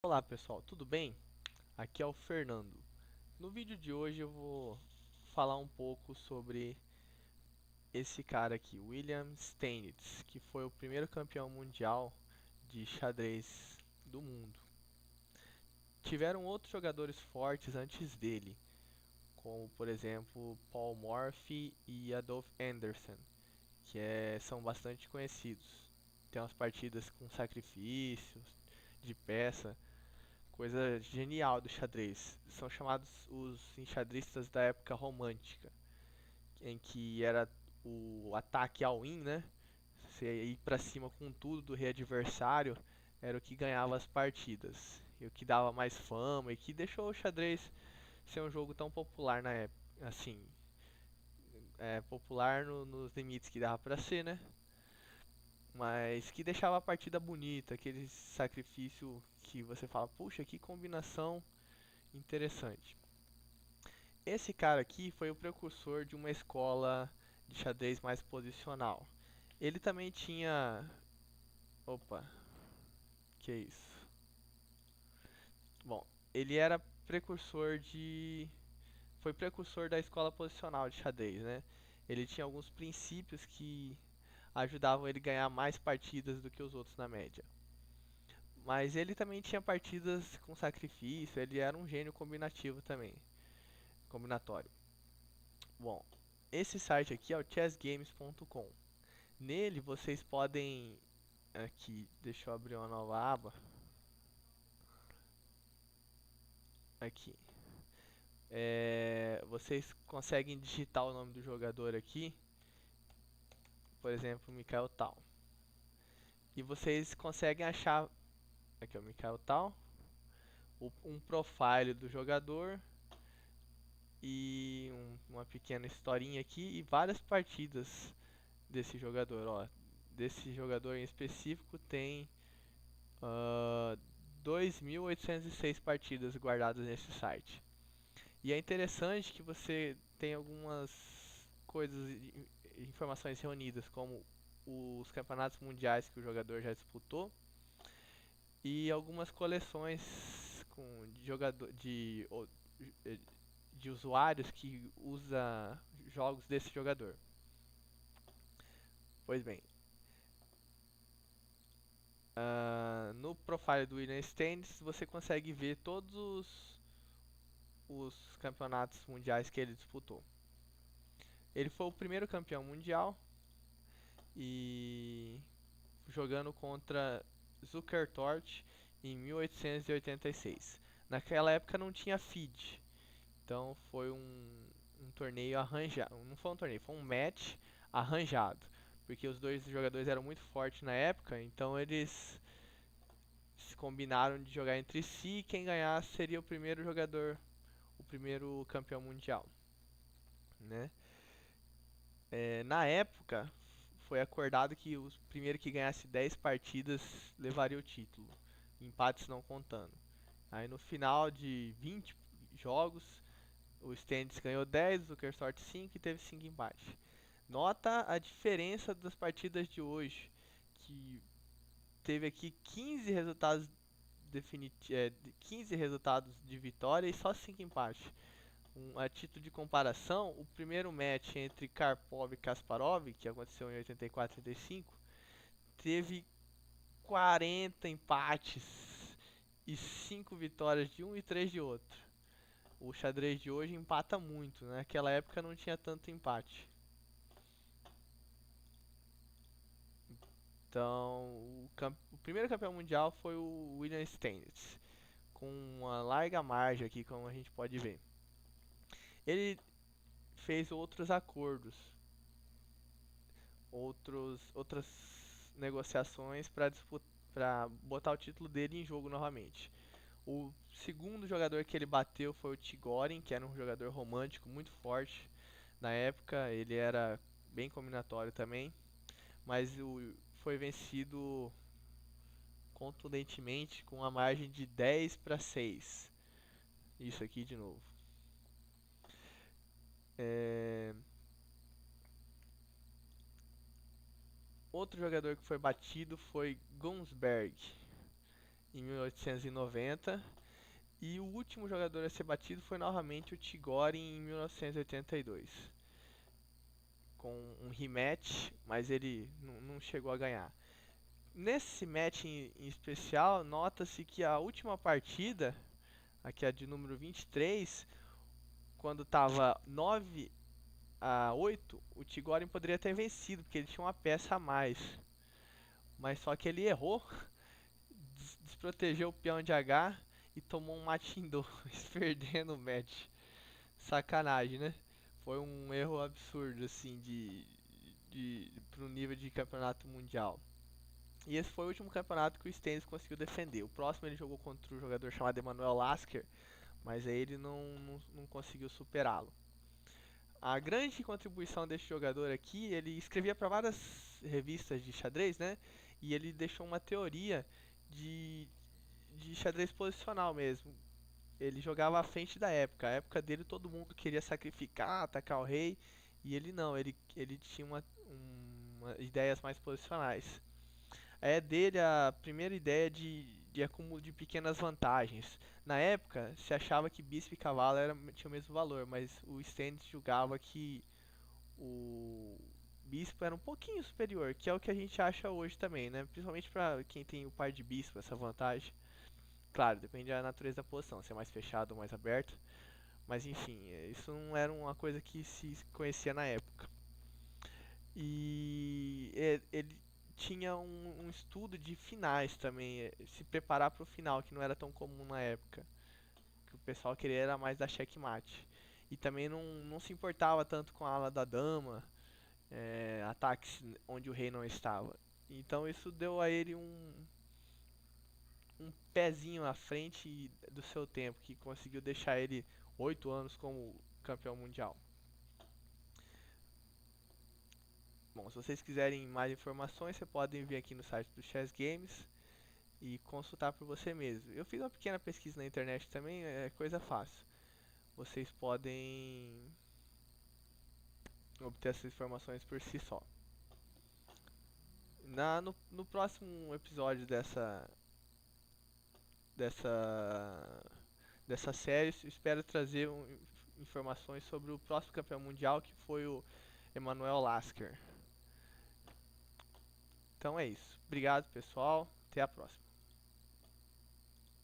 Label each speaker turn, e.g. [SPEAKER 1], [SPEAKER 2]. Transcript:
[SPEAKER 1] Olá pessoal, tudo bem? Aqui é o Fernando. No vídeo de hoje eu vou falar um pouco sobre esse cara aqui, William Steinitz, que foi o primeiro campeão mundial de xadrez do mundo. Tiveram outros jogadores fortes antes dele, como por exemplo Paul Morphy e Adolf Anderssen, são bastante conhecidos. Tem umas partidas com sacrifícios de peça. Coisa genial do xadrez. São chamados os enxadristas da época romântica, em que era o ataque all-in, né? Você ir pra cima com tudo do rei adversário era o que ganhava as partidas. E o que dava mais fama e que deixou o xadrez ser um jogo tão popular na época. Assim, popular nos limites que dava pra ser, né? Mas que deixava a partida bonita, aquele sacrifício que você fala, puxa, que combinação interessante. Esse cara aqui foi o precursor de uma escola de xadrez mais posicional. Ele também tinha. Opa, que é isso? Bom, ele era precursor de. Foi precursor da escola posicional de xadrez, né? Ele tinha alguns princípios que ajudavam ele a ganhar mais partidas do que os outros na média. Mas ele também tinha partidas com sacrifício, ele era um gênio combinativo também, combinatório. Bom, esse site aqui é o chessgames.com. Nele vocês podem. Aqui, deixa eu abrir uma nova aba. Aqui. Vocês conseguem digitar o nome do jogador aqui. Por exemplo, Michael Tal. E vocês conseguem achar. Aqui é o Michael Tal. Um profile do jogador. E uma pequena historinha aqui. E várias partidas desse jogador. Ó, desse jogador em específico tem 2.806 partidas guardadas nesse site. E é interessante que você tem algumas coisas, informações reunidas, como os campeonatos mundiais que o jogador já disputou e algumas coleções com de jogador de usuários que usa jogos desse jogador. Pois bem, no profile do William Stennis você consegue ver todos os campeonatos mundiais que ele disputou. Ele foi o primeiro campeão mundial e jogando contra Zukertort em 1886. Naquela época não tinha feed, então foi um torneio arranjado. Não foi um torneio, foi um match arranjado, porque os dois jogadores eram muito fortes na época, então eles se combinaram de jogar entre si e quem ganhasse seria o primeiro jogador, o primeiro campeão mundial, né? Na época foi acordado que o primeiro que ganhasse 10 partidas levaria o título, empates não contando. Aí no final de 20 jogos, o Stennis ganhou 10, o Kersort 5 e teve 5 empates. Nota a diferença das partidas de hoje, que teve aqui 15 resultados 15 resultados de vitória e só 5 empates. A título de comparação, o primeiro match entre Karpov e Kasparov, que aconteceu em 84 e 85, teve 40 empates e 5 vitórias de um e 3 de outro. O xadrez de hoje empata muito, né? Naquela época não tinha tanto empate. Então, o primeiro campeão mundial foi o William Steinitz, com uma larga margem aqui, como a gente pode ver. Ele fez outros acordos, outras negociações para botar o título dele em jogo novamente. O segundo jogador que ele bateu foi o Tigorin, que era um jogador romântico muito forte na época. Ele era bem combinatório também, mas foi vencido contundentemente com uma margem de 10 para 6. Isso aqui de novo. É... Outro jogador que foi batido foi Gunsberg. em 1890. E o último jogador a ser batido foi novamente o Tigori em 1982, com um rematch, mas ele não chegou a ganhar. Nesse match em especial, nota-se que a última partida, aqui é a de número 23, quando estava 9-8, o Tigori poderia ter vencido, porque ele tinha uma peça a mais. Mas só que ele errou, desprotegeu o peão de H e tomou um mate em 2, perdendo o match. Sacanagem, né? Foi um erro absurdo, assim, pro nível de campeonato mundial. E esse foi o último campeonato que o Stennis conseguiu defender. O próximo ele jogou contra um jogador chamado Emanuel Lasker, mas aí ele não conseguiu superá-lo. A grande contribuição desse jogador aqui, ele escrevia para várias revistas de xadrez, né? E ele deixou uma teoria de, de xadrez posicional mesmo. Ele jogava à frente da época. A época dele todo mundo queria sacrificar, atacar o rei. E ele não, ele tinha ideias mais posicionais. É dele a primeira ideia de acúmulo de pequenas vantagens. Na época, se achava que bispo e cavalo tinha o mesmo valor, mas o Stennis julgava que o bispo era um pouquinho superior, que é o que a gente acha hoje também, né? Principalmente para quem tem o par de bispo, essa vantagem. Claro, depende da natureza da posição, se é mais fechado ou mais aberto. Mas enfim, isso não era uma coisa que se conhecia na época. E ele tinha um estudo de finais também, se preparar para o final, que não era tão comum na época. Que o pessoal queria era mais da checkmate. E também não se importava tanto com a ala da dama, ataques onde o rei não estava. Então isso deu a ele um pezinho à frente do seu tempo, que conseguiu deixar ele 8 anos como campeão mundial. Bom, se vocês quiserem mais informações, vocês podem vir aqui no site do Chess Games e consultar por você mesmo. Eu fiz uma pequena pesquisa na internet também, é coisa fácil. Vocês podem obter essas informações por si só. No próximo episódio dessa, dessa série, espero trazer informações sobre o próximo campeão mundial, que foi o Emanuel Lasker. Então é isso. Obrigado, pessoal. Até a próxima.